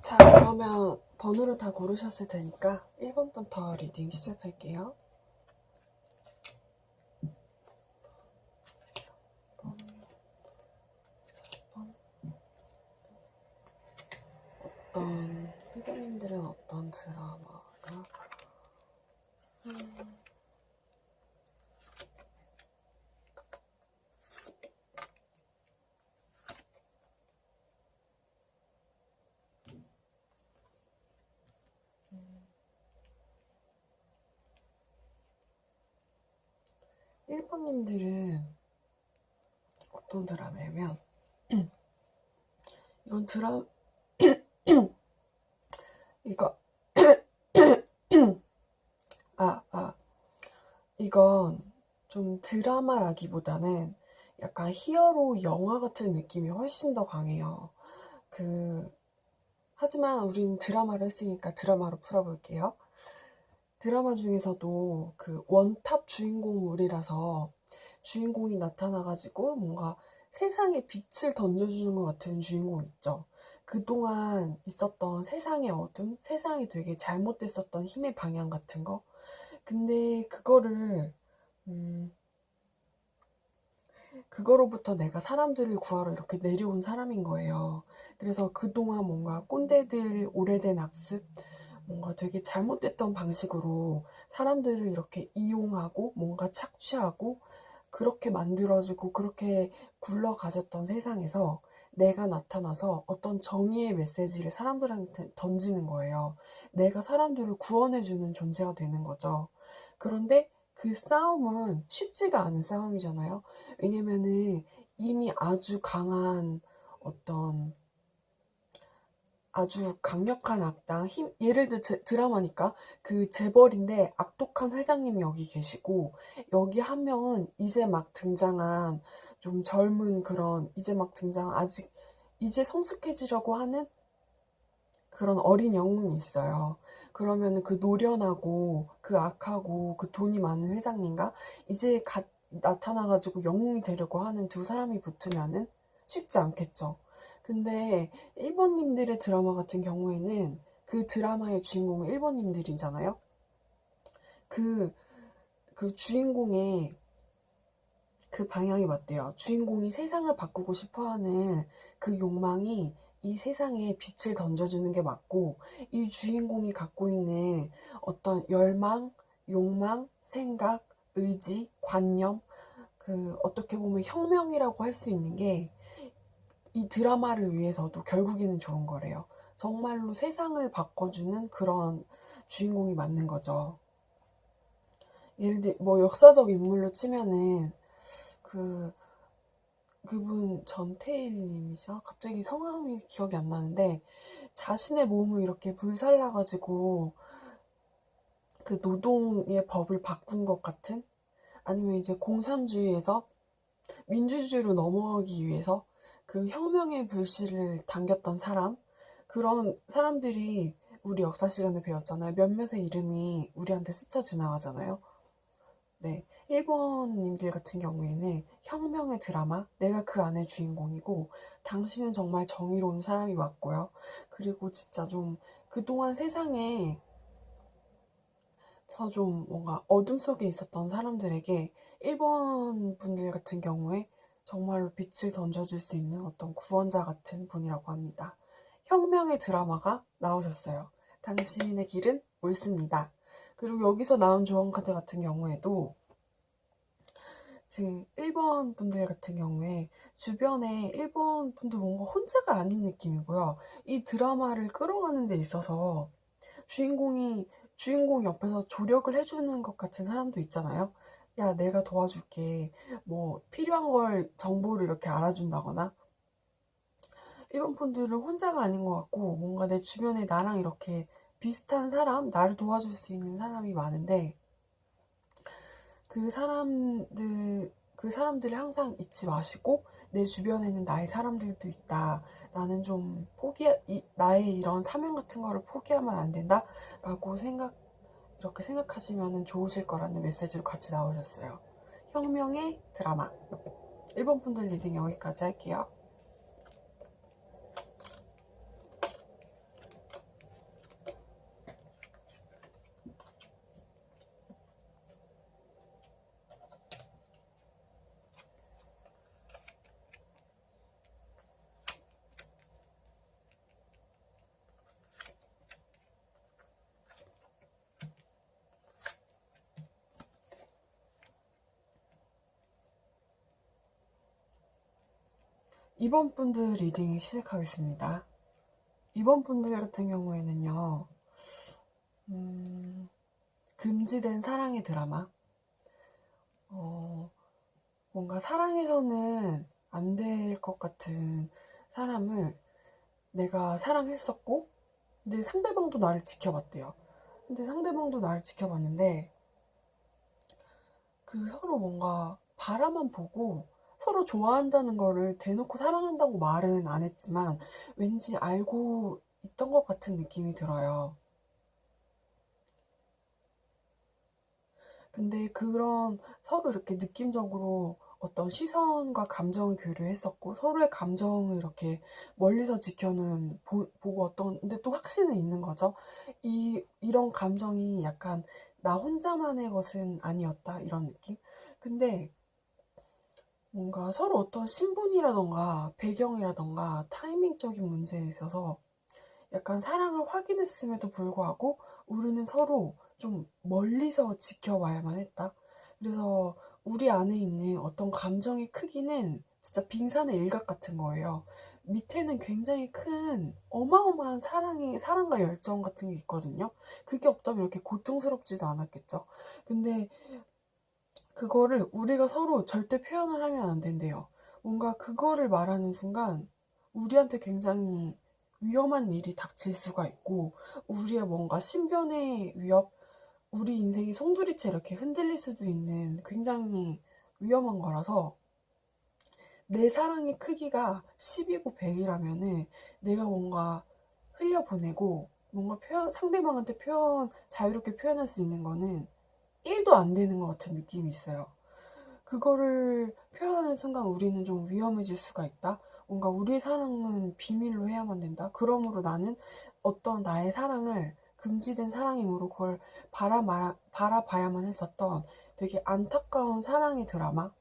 자, 그러면 번호를 다 고르셨을 테니까 1번부터 리딩 시작할게요. 어떤 피디님들은 어떤 드라마가 1번님들은 어떤 드라마냐면 이건 이거 이건 좀 드라마라기보다는 약간 히어로 영화 같은 느낌이 훨씬 더 강해요. 하지만 우린 드라마를 했으니까 드라마로 풀어볼게요. 드라마 중에서도 그 원탑 주인공물이라서 주인공이 나타나가지고 뭔가 세상에 빛을 던져주는 것 같은 주인공 있죠. 그동안 있었던 세상의 어둠, 세상이 되게 잘못됐었던 힘의 방향 같은 거. 근데 그거로부터 내가 사람들을 구하러 이렇게 내려온 사람인 거예요. 그래서 그동안 뭔가 꼰대들 오래된 악습, 뭔가 되게 잘못됐던 방식으로 사람들을 이렇게 이용하고 뭔가 착취하고 그렇게 만들어지고 그렇게 굴러가졌던 세상에서 내가 나타나서 어떤 정의의 메시지를 사람들한테 던지는 거예요. 내가 사람들을 구원해주는 존재가 되는 거죠. 그런데 그 싸움은 쉽지가 않은 싸움이잖아요. 왜냐면은 이미 아주 강한 어떤 아주 강력한 악당, 예를 들어 드라마니까 그 재벌인데 악독한 회장님이 여기 계시고, 여기 한 명은 이제 막 등장한 좀 젊은 그런, 이제 막 등장한 아직 이제 성숙해지려고 하는 그런 어린 영웅이 있어요. 그러면은 그 노련하고 그 악하고 그 돈이 많은 회장님과 이제 갓 나타나가지고 영웅이 되려고 하는 두 사람이 붙으면은 쉽지 않겠죠. 근데 일본님들의 드라마 같은 경우에는 그 드라마의 주인공은 일본님들이잖아요. 그 주인공의 그 방향이 맞대요. 주인공이 세상을 바꾸고 싶어하는 그 욕망이 이 세상에 빛을 던져주는 게 맞고, 이 주인공이 갖고 있는 어떤 열망, 욕망, 생각, 의지, 관념, 어떻게 보면 혁명이라고 할 수 있는 게 이 드라마를 위해서도 결국에는 좋은 거래요. 정말로 세상을 바꿔주는 그런 주인공이 맞는 거죠. 예를 들어 뭐 역사적 인물로 치면은 그분 전태일님이죠. 갑자기 성함이 기억이 안 나는데 자신의 몸을 이렇게 불살라가지고 그 노동의 법을 바꾼 것 같은, 아니면 이제 공산주의에서 민주주의로 넘어가기 위해서 그 혁명의 불씨를 당겼던 사람, 그런 사람들이 우리 역사 시간에 배웠잖아요. 몇몇의 이름이 우리한테 스쳐 지나가잖아요. 네, 일본님들 같은 경우에는 혁명의 드라마, 내가 그 안의 주인공이고 당신은 정말 정의로운 사람이 맞고요. 그리고 진짜 좀 그동안 세상에서 좀 뭔가 어둠 속에 있었던 사람들에게 일본 분들 같은 경우에 정말로 빛을 던져줄 수 있는 어떤 구원자 같은 분이라고 합니다. 혁명의 드라마가 나오셨어요. 당신의 길은 옳습니다. 그리고 여기서 나온 조언 카드 같은 경우에도 지금 일본 분들 같은 경우에 주변에 일본 분들 뭔가 혼자가 아닌 느낌이고요. 이 드라마를 끌어가는 데 있어서 주인공 옆에서 조력을 해주는 것 같은 사람도 있잖아요. 야, 내가 도와줄게. 뭐 필요한 걸 정보를 이렇게 알아준다거나. 일본 분들은 혼자가 아닌 것 같고 뭔가 내 주변에 나랑 이렇게 비슷한 사람, 나를 도와줄 수 있는 사람이 많은데 그 사람들을 항상 잊지 마시고 내 주변에는 나의 사람들도 있다. 나는 좀 나의 이런 사명 같은 거를 포기하면 안 된다. 이렇게 생각하시면 좋으실 거라는 메시지로 같이 나오셨어요. 혁명의 드라마. 일본 분들 리딩 여기까지 할게요. 2번 분들 리딩 시작하겠습니다. 2번 분들 같은 경우에는요, 금지된 사랑의 드라마. 뭔가 사랑해서는 안 될 것 같은 사람을 내가 사랑했었고, 근데 상대방도 나를 지켜봤대요. 근데 상대방도 나를 지켜봤는데, 서로 뭔가 바라만 보고 서로 좋아한다는 거를 대놓고 사랑한다고 말은 안 했지만 왠지 알고 있던 것 같은 느낌이 들어요. 근데 그런 서로 이렇게 느낌적으로 어떤 시선과 감정을 교류했었고 서로의 감정을 이렇게 멀리서 보고 근데 또 확신은 있는 거죠. 이런 감정이 약간 나 혼자만의 것은 아니었다 이런 느낌. 근데 뭔가 서로 어떤 신분이라던가 배경이라던가 타이밍적인 문제에 있어서 약간 사랑을 확인했음에도 불구하고 우리는 서로 좀 멀리서 지켜봐야만 했다. 그래서 우리 안에 있는 어떤 감정의 크기는 진짜 빙산의 일각 같은 거예요. 밑에는 굉장히 큰 어마어마한 사랑과 열정 같은 게 있거든요. 그게 없다면 이렇게 고통스럽지도 않았겠죠. 근데 그거를 우리가 서로 절대 표현을 하면 안 된대요. 뭔가 그거를 말하는 순간 우리한테 굉장히 위험한 일이 닥칠 수가 있고 우리의 뭔가 신변의 위협, 우리 인생이 송두리째 이렇게 흔들릴 수도 있는 굉장히 위험한 거라서 내 사랑의 크기가 10이고 100이라면은 내가 뭔가 흘려보내고 뭔가 상대방한테 자유롭게 표현할 수 있는 거는 1도 안 되는 것 같은 느낌이 있어요. 그거를 표현하는 순간 우리는 좀 위험해질 수가 있다. 뭔가 우리의 사랑은 비밀로 해야만 된다. 그러므로 나는 어떤 나의 사랑을 금지된 사랑이므로 그걸 바라봐야만 했었던 되게 안타까운 사랑의 드라마.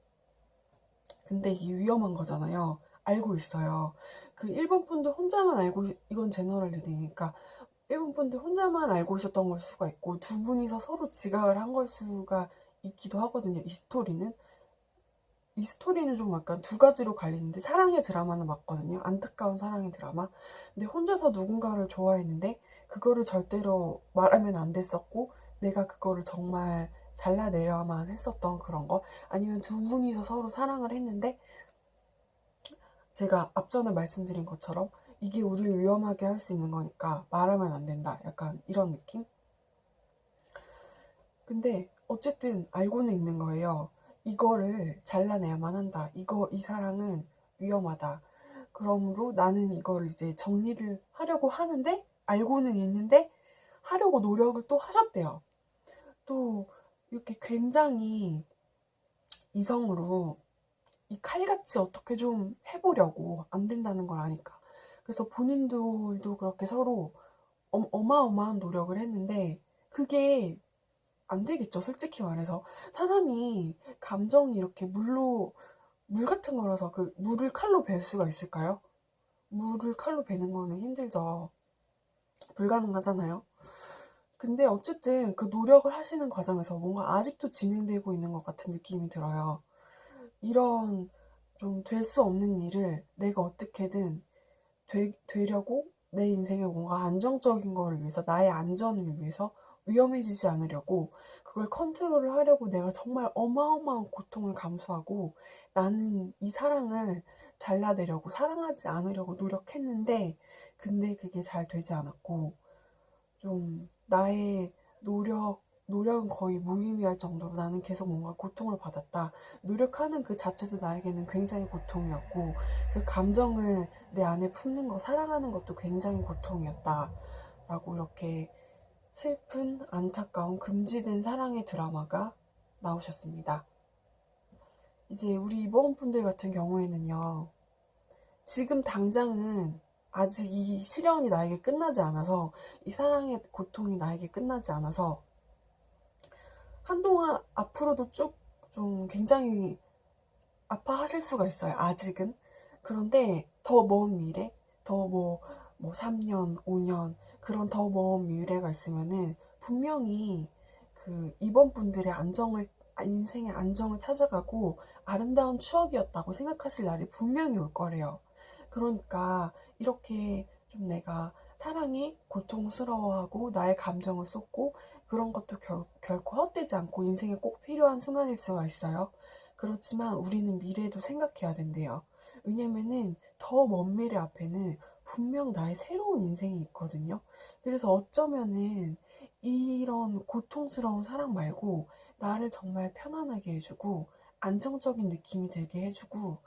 근데 이게 위험한 거잖아요. 알고 있어요. 일본 분들 혼자만 이건 제너럴 리딩이니까 일본 분들 혼자만 알고 있었던 걸 수가 있고 두 분이서 서로 지각을 한 걸 수가 있기도 하거든요. 이 스토리는 좀 약간 두 가지로 갈리는데 사랑의 드라마는 맞거든요. 안타까운 사랑의 드라마. 근데 혼자서 누군가를 좋아했는데 그거를 절대로 말하면 안 됐었고 내가 그거를 정말 잘라내야만 했었던 그런 거. 아니면 두 분이서 서로 사랑을 했는데 제가 앞전에 말씀드린 것처럼 이게 우리를 위험하게 할 수 있는 거니까 말하면 안 된다. 약간 이런 느낌? 근데 어쨌든 알고는 있는 거예요. 이거를 잘라내야만 한다. 이 사랑은 위험하다. 그러므로 나는 이걸 이제 정리를 하려고 하는데, 알고는 있는데, 하려고 노력을 또 하셨대요. 또, 이렇게 굉장히 이성으로 이 칼같이 어떻게 좀 해보려고 안 된다는 걸 아니까. 그래서 본인들도 그렇게 서로 어마어마한 노력을 했는데, 그게 안 되겠죠, 솔직히 말해서. 사람이 감정이 이렇게 물 같은 거라서 그 물을 칼로 벨 수가 있을까요? 물을 칼로 베는 거는 힘들죠. 불가능하잖아요. 근데 어쨌든 그 노력을 하시는 과정에서 뭔가 아직도 진행되고 있는 것 같은 느낌이 들어요. 이런 좀 될 수 없는 일을 내가 어떻게든 되려고 내 인생에 뭔가 안정적인 거를 위해서, 나의 안전을 위해서 위험해지지 않으려고, 그걸 컨트롤을 하려고 내가 정말 어마어마한 고통을 감수하고 나는 이 사랑을 잘라내려고, 사랑하지 않으려고 노력했는데, 근데 그게 잘 되지 않았고, 좀 나의 노력은 거의 무의미할 정도로 나는 계속 뭔가 고통을 받았다. 노력하는 그 자체도 나에게는 굉장히 고통이었고, 그 감정을 내 안에 품는 거, 사랑하는 것도 굉장히 고통이었다. 라고 이렇게 슬픈, 안타까운, 금지된 사랑의 드라마가 나오셨습니다. 이제 우리 이번분들 같은 경우에는요, 지금 당장은 아직 이 시련이 나에게 끝나지 않아서, 이 사랑의 고통이 나에게 끝나지 않아서 한동안 앞으로도 쭉 좀 굉장히 아파하실 수가 있어요. 아직은. 그런데 더 먼 미래, 더 뭐 3년, 5년 그런 더 먼 미래가 있으면은 분명히 그 이번 분들의 인생의 안정을 찾아가고 아름다운 추억이었다고 생각하실 날이 분명히 올 거래요. 그러니까 이렇게 좀 내가 사랑에 고통스러워하고 나의 감정을 쏟고 그런 것도 결코 헛되지 않고 인생에 꼭 필요한 순간일 수가 있어요. 그렇지만 우리는 미래도 생각해야 된대요. 왜냐면은 더 먼 미래 앞에는 분명 나의 새로운 인생이 있거든요. 그래서 어쩌면은 이런 고통스러운 사랑 말고 나를 정말 편안하게 해주고 안정적인 느낌이 들게 해주고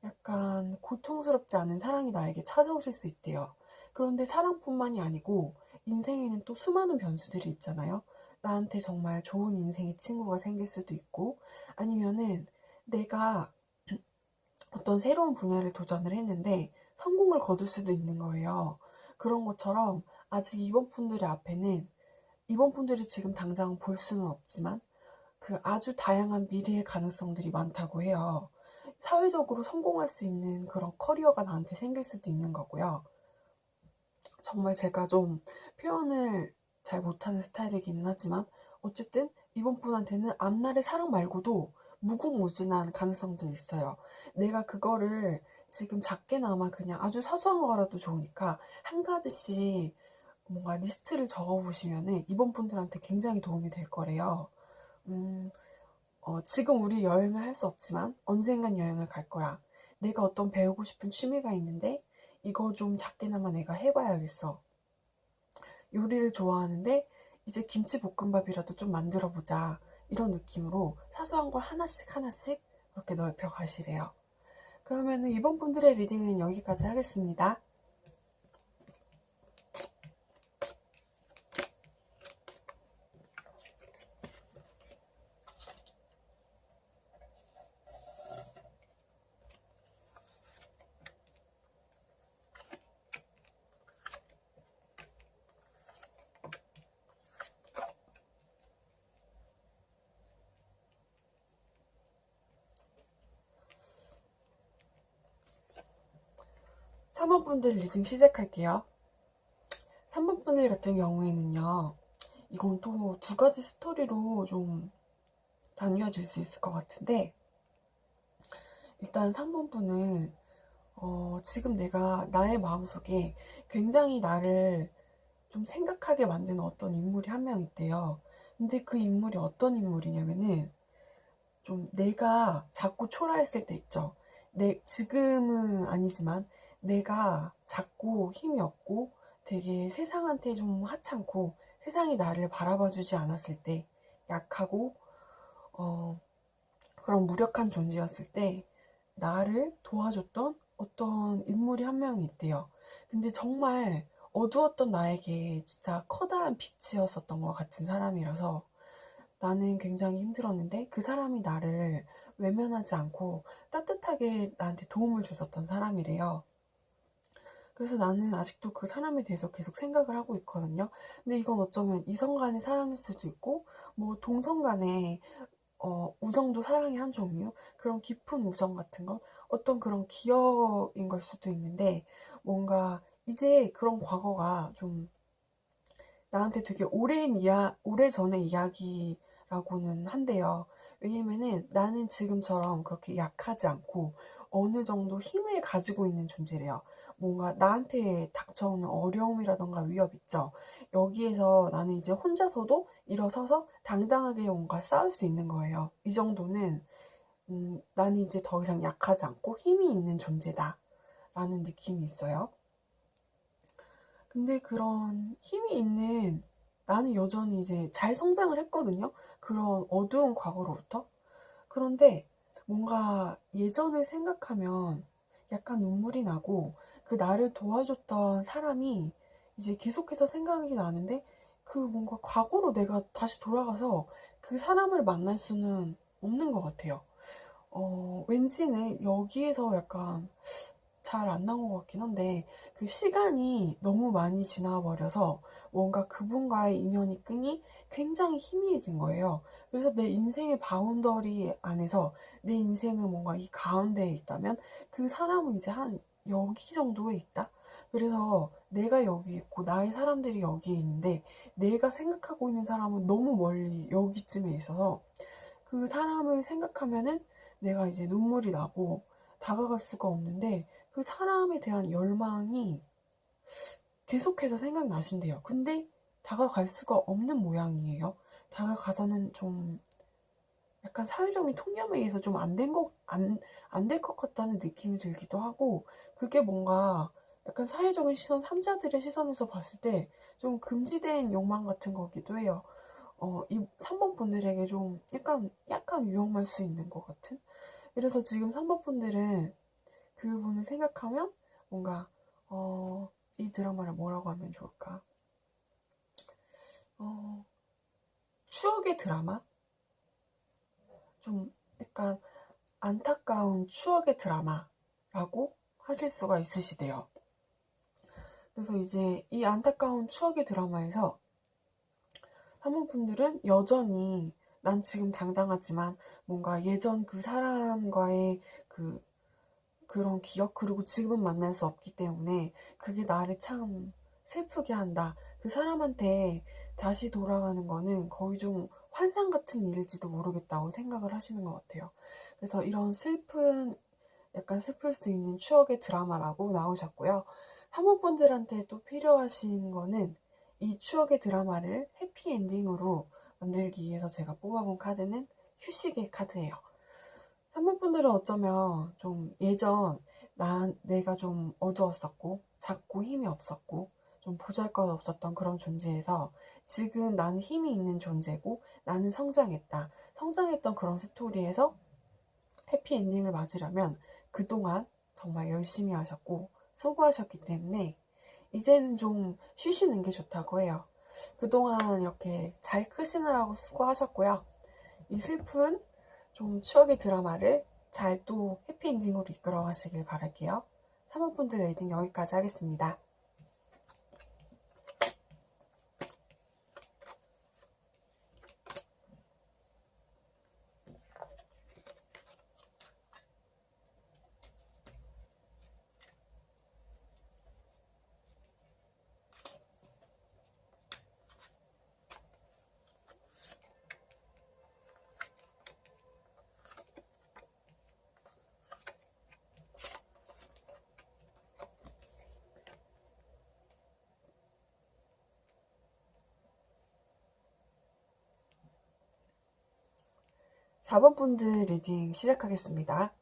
약간 고통스럽지 않은 사랑이 나에게 찾아오실 수 있대요. 그런데 사랑뿐만이 아니고 인생에는 또 수많은 변수들이 있잖아요. 나한테 정말 좋은 인생의 친구가 생길 수도 있고 아니면은 내가 어떤 새로운 분야를 도전을 했는데 성공을 거둘 수도 있는 거예요. 그런 것처럼 아직 이번 분들이 지금 당장 볼 수는 없지만 그 아주 다양한 미래의 가능성들이 많다고 해요. 사회적으로 성공할 수 있는 그런 커리어가 나한테 생길 수도 있는 거고요. 정말 제가 좀 표현을 잘 못하는 스타일이기는 하지만 어쨌든 이번 분한테는 앞날의 사랑 말고도 무궁무진한 가능성들이 있어요. 내가 그거를 지금 작게나마 그냥 아주 사소한 거라도 좋으니까 한 가지씩 뭔가 리스트를 적어보시면은 이번 분들한테 굉장히 도움이 될 거래요. 음, 지금 우리 여행을 할 수 없지만 언젠간 여행을 갈 거야. 내가 어떤 배우고 싶은 취미가 있는데 이거 좀 작게나마 내가 해봐야겠어. 요리를 좋아하는데 이제 김치볶음밥이라도 좀 만들어 보자. 이런 느낌으로 사소한 걸 하나씩 하나씩 그렇게 넓혀 가시래요. 그러면은 이번 분들의 리딩은 여기까지 하겠습니다. 3번 분들 리딩 시작할게요. 3번 분들 같은 경우에는요. 이건 또 두 가지 스토리로 좀 나뉘어질 수 있을 것 같은데 일단 3번 분은 지금 내가 나의 마음속에 굉장히 나를 좀 생각하게 만드는 어떤 인물이 한 명 있대요. 근데 그 인물이 어떤 인물이냐면은 좀 내가 자꾸 초라했을 때 있죠. 지금은 아니지만 내가 작고 힘이 없고 되게 세상한테 좀 하찮고 세상이 나를 바라봐주지 않았을 때 약하고 어, 그런 무력한 존재였을 때 나를 도와줬던 어떤 인물이 한 명이 있대요. 근데 정말 어두웠던 나에게 진짜 커다란 빛이었었던 것 같은 사람이라서 나는 굉장히 힘들었는데 그 사람이 나를 외면하지 않고 따뜻하게 나한테 도움을 줬었던 사람이래요. 그래서 나는 아직도 그 사람에 대해서 계속 생각을 하고 있거든요. 근데 이건 어쩌면 이성 간의 사랑일 수도 있고, 뭐 동성 간의 우정도 사랑의 한 종류, 그런 깊은 우정 같은 것, 어떤 그런 기억인 걸 수도 있는데, 뭔가 이제 그런 과거가 좀 나한테 되게 오래전의 이야기라고는 한데요. 왜냐면은 나는 지금처럼 그렇게 약하지 않고 어느 정도 힘을 가지고 있는 존재래요. 뭔가 나한테 닥쳐오는 어려움이라던가 위협 있죠. 여기에서 나는 이제 혼자서도 일어서서 당당하게 뭔가 싸울 수 있는 거예요. 이 정도는 나는 이제 더 이상 약하지 않고 힘이 있는 존재다 라는 느낌이 있어요. 근데 그런 힘이 있는 나는 여전히 이제 잘 성장을 했거든요. 그런 어두운 과거로부터. 그런데 뭔가 예전을 생각하면 약간 눈물이 나고 그 나를 도와줬던 사람이 이제 계속해서 생각이 나는데 그 뭔가 과거로 내가 다시 돌아가서 그 사람을 만날 수는 없는 것 같아요. 왠지는 여기에서 약간 잘 안 나온 것 같긴 한데 그 시간이 너무 많이 지나버려서 뭔가 그분과의 인연이 끈이 굉장히 희미해진 거예요. 그래서 내 인생의 바운더리 안에서 내 인생은 뭔가 이 가운데에 있다면 그 사람은 이제 한 여기 정도에 있다? 그래서 내가 여기 있고 나의 사람들이 여기 있는데 내가 생각하고 있는 사람은 너무 멀리 여기쯤에 있어서 그 사람을 생각하면은 내가 이제 눈물이 나고 다가갈 수가 없는데 그 사람에 대한 열망이 계속해서 생각나신대요. 근데 다가갈 수가 없는 모양이에요. 다가가서는 좀 약간 사회적인 통념에 의해서 좀 안 될 것 같다는 느낌이 들기도 하고, 그게 뭔가 약간 사회적인 시선, 삼자들의 시선에서 봤을 때 좀 금지된 욕망 같은 거기도 해요. 이 3번 분들에게 좀 약간 위험할 수 있는 것 같은? 그래서 지금 3번 분들은 그분을 생각하면 뭔가, 이 드라마를 뭐라고 하면 좋을까? 어, 추억의 드라마? 좀 약간 안타까운 추억의 드라마라고 하실 수가 있으시대요. 그래서 이제 이 안타까운 추억의 드라마에서 3번 분들은 여전히 난 지금 당당하지만 뭔가 예전 그 사람과의 그런 기억, 그리고 지금은 만날 수 없기 때문에 그게 나를 참 슬프게 한다. 그 사람한테 다시 돌아가는 거는 거의 좀 환상 같은 일일지도 모르겠다고 생각을 하시는 것 같아요. 그래서 이런 약간 슬플 수 있는 추억의 드라마라고 나오셨고요. 사모분들한테 또 필요하신 거는 이 추억의 드라마를 해피엔딩으로 만들기 위해서 제가 뽑아본 카드는 휴식의 카드예요. 한분들은 어쩌면 좀 내가 좀 어두웠었고, 작고 힘이 없었고, 좀 보잘것없었던 그런 존재에서 지금 나는 힘이 있는 존재고, 나는 성장했다. 성장했던 그런 스토리에서 해피엔딩을 맞으려면 그동안 정말 열심히 하셨고, 수고하셨기 때문에 이제는 좀 쉬시는 게 좋다고 해요. 그동안 이렇게 잘 크시느라고 수고하셨고요. 이 슬픈 좀 추억의 드라마를 잘 또 해피엔딩으로 이끌어 가시길 바랄게요. 3번분들 레이딩 여기까지 하겠습니다. 4번분들 리딩 시작하겠습니다.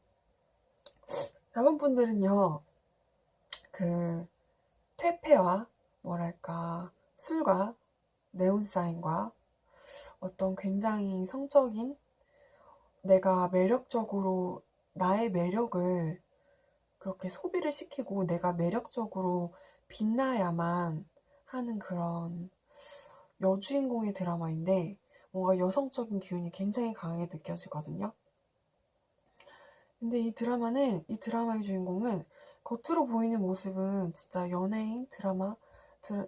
4번분들은요, 그, 퇴폐와, 뭐랄까, 술과, 네온사인과, 어떤 굉장히 성적인, 내가 매력적으로, 나의 매력을 그렇게 소비를 시키고, 내가 매력적으로 빛나야만 하는 그런 여주인공의 드라마인데, 뭔가 여성적인 기운이 굉장히 강하게 느껴지거든요. 근데 이 드라마의 주인공은 겉으로 보이는 모습은 진짜 연예인,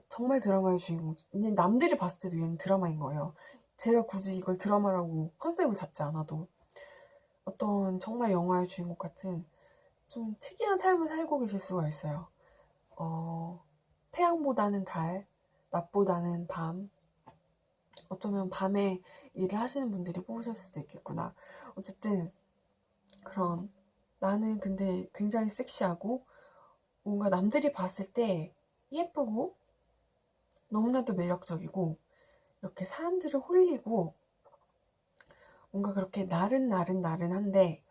정말 드라마의 주인공. 남들이 봤을 때도 얘는 드라마인 거예요. 제가 굳이 이걸 드라마라고 컨셉을 잡지 않아도 어떤 정말 영화의 주인공 같은 좀 특이한 삶을 살고 계실 수가 있어요. 태양보다는 달, 낮보다는 밤. 어쩌면 밤에 일을 하시는 분들이 뽑으실 수도 있겠구나. 어쨌든 그런 나는 근데 굉장히 섹시하고 뭔가 남들이 봤을 때 예쁘고 너무나도 매력적이고 이렇게 사람들을 홀리고 뭔가 그렇게 나른한데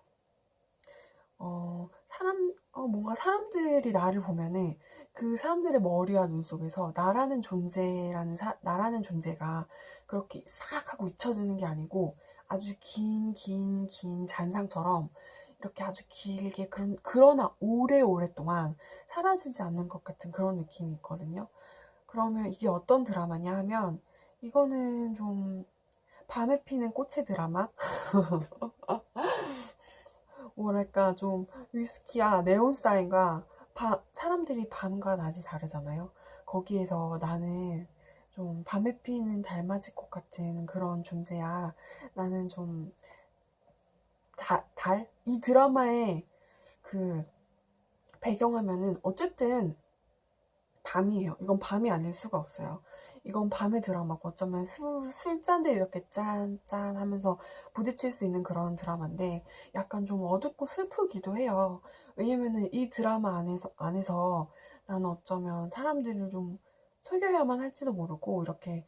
뭔가 사람들이 나를 보면은 그 사람들의 머리와 눈 속에서 나라는 존재가 그렇게 싹 하고 잊혀지는 게 아니고 아주 긴 잔상처럼 이렇게 아주 길게 그러나 오래오랫동안 사라지지 않는 것 같은 그런 느낌이 있거든요. 그러면 이게 어떤 드라마냐 하면 이거는 좀 밤에 피는 꽃의 드라마? 뭐랄까 좀 위스키와 네온사인과 사람들이 밤과 낮이 다르잖아요. 거기에서 나는 좀 밤에 피는 달맞이꽃 같은 그런 존재야. 나는 좀 달? 이 드라마의 그 배경화면은 어쨌든 밤이에요. 이건 밤이 아닐 수가 없어요. 이건 밤의 드라마고 어쩌면 술잔들 이렇게 짠짠 하면서 부딪힐 수 있는 그런 드라마인데 약간 좀 어둡고 슬프기도 해요. 왜냐면은 이 드라마 안에서 나는 어쩌면 사람들을 좀 속여야만 할지도 모르고 이렇게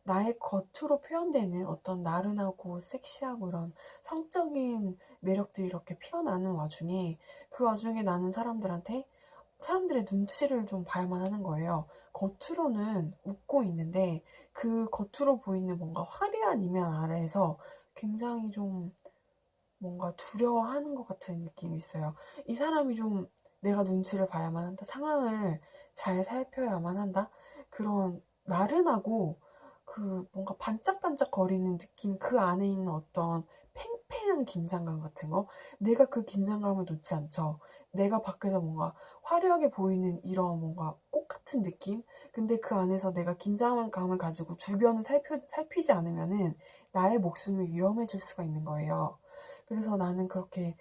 나의 겉으로 표현되는 어떤 나른하고 섹시하고 이런 성적인 매력들이 이렇게 피어나는 와중에 그 와중에 나는 사람들의 눈치를 좀 봐야만 하는 거예요. 겉으로는 웃고 있는데 그 겉으로 보이는 뭔가 화려한 이면 아래에서 굉장히 좀 뭔가 두려워하는 것 같은 느낌이 있어요. 이 사람이 좀 내가 눈치를 봐야만 한다. 상황을 잘 살펴야만 한다. 그런 나른하고 그 뭔가 반짝반짝 거리는 느낌, 그 안에 있는 어떤 팽팽한 긴장감 같은 거. 내가 그 긴장감을 놓지 않죠. 내가 밖에서 뭔가 화려하게 보이는 이런 뭔가 꽃 같은 느낌? 근데 그 안에서 내가 긴장감을 가지고 주변을 살피지 않으면은 나의 목숨이 위험해질 수가 있는 거예요. 그래서 나는 그렇게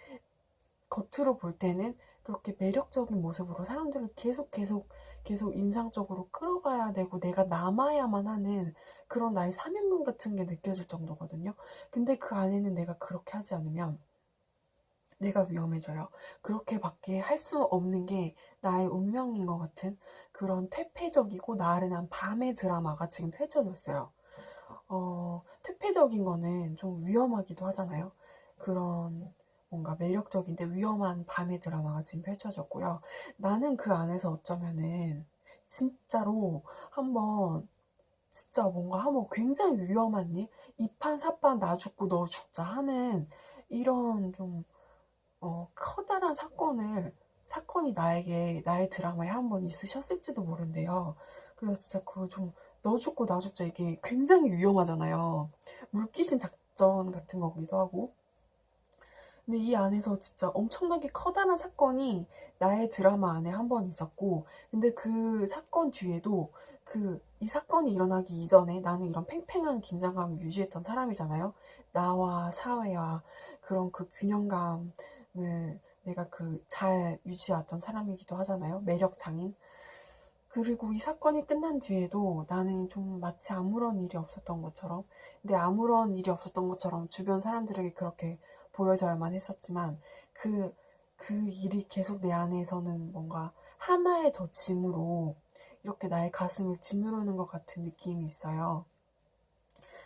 겉으로 볼 때는 그렇게 매력적인 모습으로 사람들을 계속 인상적으로 끌어가야 되고 내가 남아야만 하는 그런 나의 사명감 같은 게 느껴질 정도거든요. 근데 그 안에는 내가 그렇게 하지 않으면 내가 위험해져요. 그렇게밖에 할 수 없는 게 나의 운명인 것 같은 그런 퇴폐적이고 나른한 밤의 드라마가 지금 펼쳐졌어요. 퇴폐적인 거는 좀 위험하기도 하잖아요. 그런 뭔가 매력적인데 위험한 밤의 드라마가 지금 펼쳐졌고요. 나는 그 안에서 어쩌면은 진짜로 한번 진짜 뭔가 한번 굉장히 위험한 일, 이판사판 나 죽고 너 죽자 하는 이런 좀 커다란 사건이 나의 드라마에 한번 있으셨을지도 모른대요. 그래서 진짜 그거 좀, 너 죽고 나 죽자 이게 굉장히 위험하잖아요. 물귀신 작전 같은 거기도 하고. 근데 이 안에서 진짜 엄청나게 커다란 사건이 나의 드라마 안에 한 번 있었고, 근데 그 사건 뒤에도 이 사건이 일어나기 이전에 나는 이런 팽팽한 긴장감을 유지했던 사람이잖아요. 나와 사회와 그런 그 균형감을 내가 잘 유지해왔던 사람이기도 하잖아요. 매력 장인. 그리고 이 사건이 끝난 뒤에도 나는 좀 마치 아무런 일이 없었던 것처럼, 근데 아무런 일이 없었던 것처럼 주변 사람들에게 그렇게 보여져야만 했었지만, 그 일이 계속 내 안에서는 뭔가 하나의 더 짐으로 이렇게 나의 가슴을 짓누르는 것 같은 느낌이 있어요.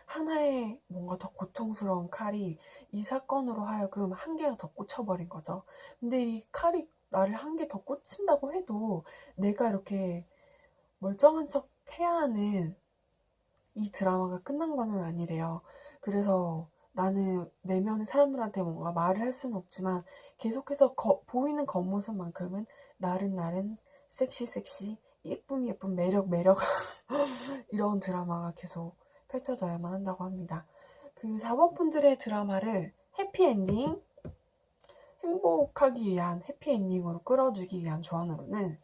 하나의 뭔가 더 고통스러운 칼이 이 사건으로 하여금 한 개가 더 꽂혀버린 거죠. 근데 이 칼이 나를 한 개 더 꽂힌다고 해도 내가 이렇게 멀쩡한 척 해야 하는 이 드라마가 끝난 거는 아니래요. 그래서 나는 내면의 사람들한테 뭔가 말을 할 수는 없지만 계속해서 보이는 겉모습만큼은 나른 섹시 예쁨 매력 이런 드라마가 계속 펼쳐져야만 한다고 합니다. 그 사법분들의 드라마를 해피엔딩, 행복하기 위한 해피엔딩으로 끌어주기 위한 조언으로는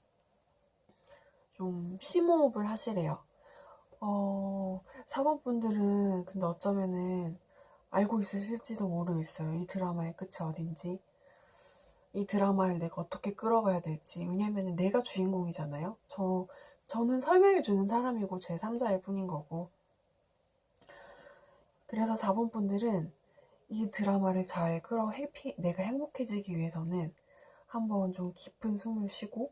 좀 심호흡을 하시래요. 4번 분들은 근데 어쩌면은 알고 있으실지도 모르겠어요. 이 드라마의 끝이 어딘지. 이 드라마를 내가 어떻게 끌어가야 될지. 왜냐면은 내가 주인공이잖아요. 저는 설명해주는 사람이고 제3자일 뿐인 거고. 그래서 4번 분들은 이 드라마를 잘 내가 행복해지기 위해서는 한번 좀 깊은 숨을 쉬고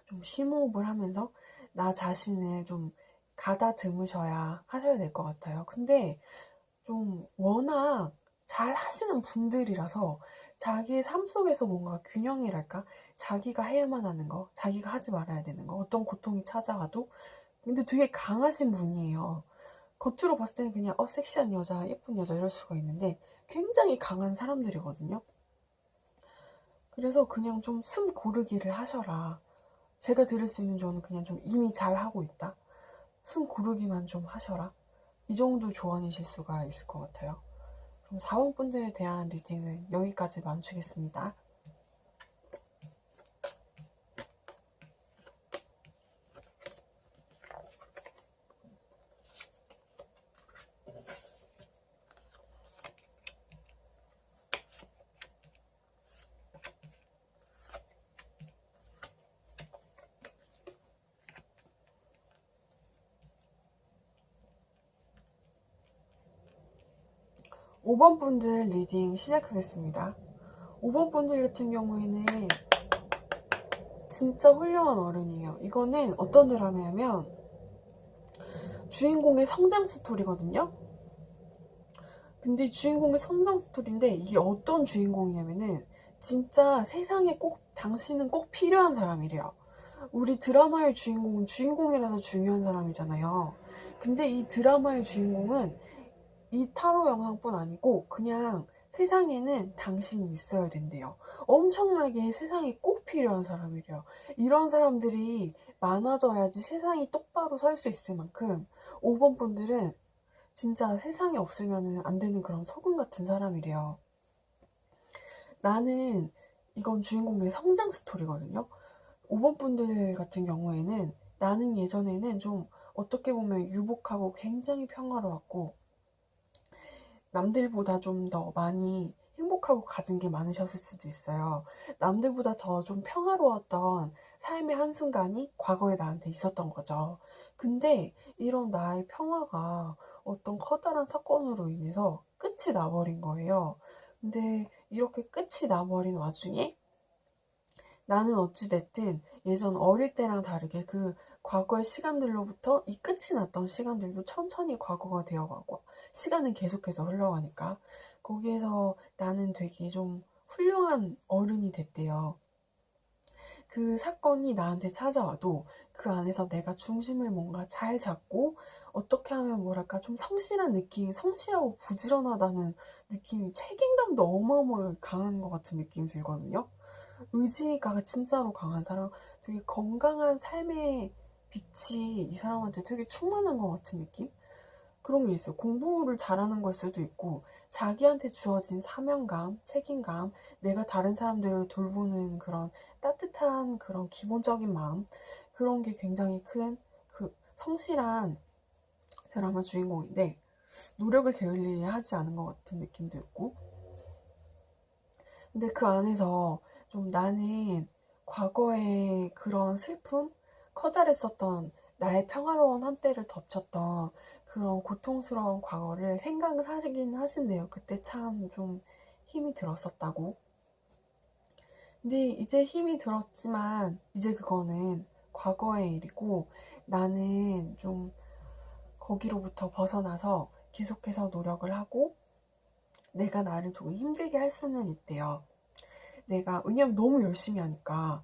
좀 심호흡을 하면서 나 자신을 좀 가다듬으셔야 하셔야 될 것 같아요. 근데 좀 워낙 잘 하시는 분들이라서 자기의 삶 속에서 뭔가 균형이랄까? 자기가 해야만 하는 거, 자기가 하지 말아야 되는 거, 어떤 고통이 찾아와도 근데 되게 강하신 분이에요. 겉으로 봤을 때는 그냥 섹시한 여자, 예쁜 여자 이럴 수가 있는데 굉장히 강한 사람들이거든요. 그래서 그냥 좀 숨 고르기를 하셔라. 제가 들을 수 있는 조언은 그냥 좀 이미 잘 하고 있다. 숨 고르기만 좀 하셔라. 이 정도 조언이실 수가 있을 것 같아요. 그럼 4번 분들에 대한 리딩은 여기까지 멈추겠습니다. 5번 분들 리딩 시작하겠습니다. 5번 분들 같은 경우에는 진짜 훌륭한 어른이에요. 이거는 어떤 드라마냐면 주인공의 성장 스토리거든요. 근데 주인공의 성장 스토리인데 이게 어떤 주인공이냐면은 진짜 세상에 당신은 꼭 필요한 사람이래요. 우리 드라마의 주인공은 주인공이라서 중요한 사람이잖아요. 근데 이 드라마의 주인공은 이 타로 영상뿐 아니고 그냥 세상에는 당신이 있어야 된대요. 엄청나게 세상에 꼭 필요한 사람이래요. 이런 사람들이 많아져야지 세상이 똑바로 설 수 있을 만큼 5번 분들은 진짜 세상에 없으면 안 되는 그런 소금 같은 사람이래요. 나는 이건 주인공의 성장 스토리거든요. 5번 분들 같은 경우에는 나는 예전에는 좀 어떻게 보면 유복하고 굉장히 평화로웠고 남들보다 좀 더 많이 행복하고 가진 게 많으셨을 수도 있어요. 남들보다 더 좀 평화로웠던 삶의 한순간이 과거에 나한테 있었던 거죠. 근데 이런 나의 평화가 어떤 커다란 사건으로 인해서 끝이 나버린 거예요. 근데 이렇게 끝이 나버린 와중에 나는 어찌됐든 예전 어릴 때랑 다르게 그 과거의 시간들로부터 이 끝이 났던 시간들도 천천히 과거가 되어가고 시간은 계속해서 흘러가니까 거기에서 나는 되게 좀 훌륭한 어른이 됐대요. 그 사건이 나한테 찾아와도 그 안에서 내가 중심을 뭔가 잘 잡고 어떻게 하면 뭐랄까 좀 성실한 느낌이 성실하고 부지런하다는 느낌이 책임감도 어마어마하게 강한 것 같은 느낌이 들거든요. 의지가 진짜로 강한 사람, 되게 건강한 삶의 빛이 이 사람한테 되게 충만한 것 같은 느낌? 그런 게 있어요. 공부를 잘하는 걸 수도 있고, 자기한테 주어진 사명감, 책임감, 내가 다른 사람들을 돌보는 그런 따뜻한 그런 기본적인 마음, 그런 게 굉장히 큰 그 성실한 드라마 주인공인데, 노력을 게을리 하지 않은 것 같은 느낌도 있고, 근데 그 안에서 좀 나는 과거의 그런 슬픔, 커다랬었던 나의 평화로운 한때를 덮쳤던 그런 고통스러운 과거를 생각을 하시긴 하신대요. 그때 참 좀 힘이 들었었다고. 근데 이제 힘이 들었지만 이제 그거는 과거의 일이고 나는 좀 거기로부터 벗어나서 계속해서 노력을 하고 내가 나를 조금 힘들게 할 수는 있대요. 왜냐면 너무 열심히 하니까,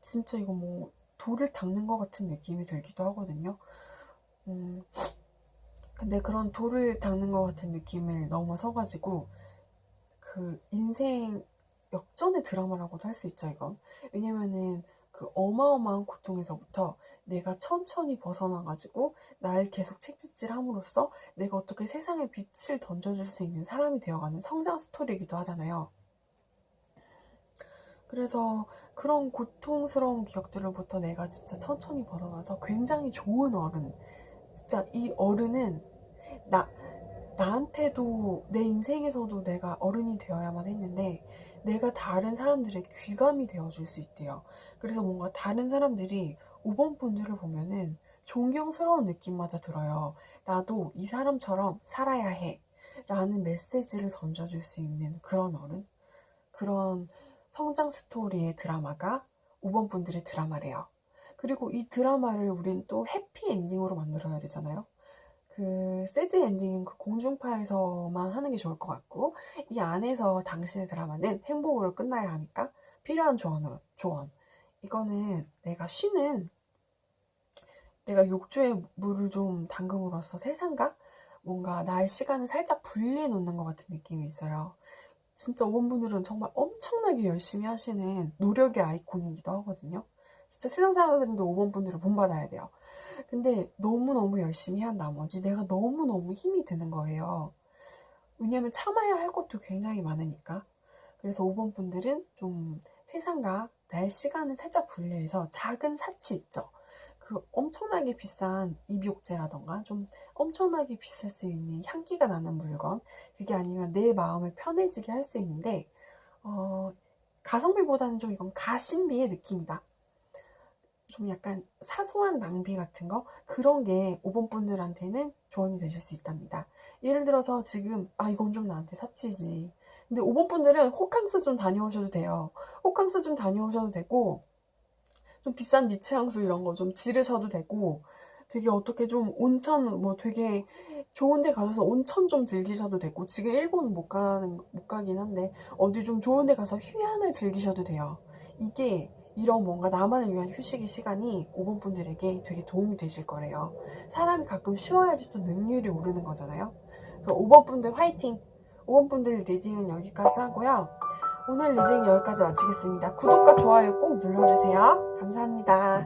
진짜 이거 뭐, 돌을 닦는 것 같은 느낌이 들기도 하거든요. 음, 근데 그런 돌을 닦는 것 같은 느낌을 넘어서가지고, 그 인생 역전의 드라마라고도 할 수 있죠, 이건. 왜냐면은 그 어마어마한 고통에서부터 내가 천천히 벗어나가지고, 나를 계속 책짓질 함으로써 내가 어떻게 세상에 빛을 던져줄 수 있는 사람이 되어가는 성장 스토리이기도 하잖아요. 그래서 그런 고통스러운 기억들로부터 내가 진짜 천천히 벗어나서 굉장히 좋은 어른, 진짜 이 어른은 나한테도 내 인생에서도 내가 어른이 되어야만 했는데 내가 다른 사람들의 귀감이 되어줄 수 있대요. 그래서 뭔가 다른 사람들이 5번 분들을 보면은 존경스러운 느낌마저 들어요. 나도 이 사람처럼 살아야 해 라는 메시지를 던져줄 수 있는 그런 어른, 그런 성장 스토리의 드라마가 5번 분들의 드라마래요. 그리고 이 드라마를 우린 또 해피 엔딩으로 만들어야 되잖아요. 그 새드 엔딩은 그 공중파에서만 하는 게 좋을 것 같고, 이 안에서 당신의 드라마는 행복으로 끝나야 하니까 필요한 조언. 이거는 내가 욕조에 물을 좀 담금으로써 세상과 뭔가 나의 시간을 살짝 분리해 놓는 것 같은 느낌이 있어요. 진짜 5번 분들은 정말 엄청나게 열심히 하시는 노력의 아이콘이기도 하거든요. 진짜 세상 사람들도 5번 분들을 본받아야 돼요. 근데 너무너무 열심히 한 나머지 내가 너무너무 힘이 드는 거예요. 왜냐하면 참아야 할 것도 굉장히 많으니까. 그래서 5번 분들은 좀 세상과 나의 시간을 살짝 분리해서 작은 사치 있죠. 그 엄청나게 비싼 입욕제라던가 좀 엄청나게 비쌀 수 있는 향기가 나는 물건, 그게 아니면 내 마음을 편해지게 할 수 있는데 가성비보다는 좀 이건 가심비의 느낌이다. 좀 약간 사소한 낭비 같은 거, 그런 게 5번 분들한테는 조언이 되실 수 있답니다. 예를 들어서 지금 이건 좀 나한테 사치지. 근데 5번 분들은 호캉스 좀 다녀오셔도 돼요. 호캉스 좀 다녀오셔도 되고, 좀 비싼 니치 향수 이런 거 좀 지르셔도 되고, 되게 어떻게 좀 온천 뭐 되게 좋은 데 가셔서 온천 좀 즐기셔도 되고, 지금 일본은 못 가긴 한데 어디 좀 좋은 데 가서 휴양을 즐기셔도 돼요. 이게 이런 뭔가 나만을 위한 휴식의 시간이 5번 분들에게 되게 도움이 되실 거래요. 사람이 가끔 쉬어야지 또 능률이 오르는 거잖아요. 그래서 5번 분들 화이팅! 5번 분들 리딩은 여기까지 하고요. 오늘 리딩 여기까지 마치겠습니다. 구독과 좋아요 꼭 눌러주세요. 감사합니다.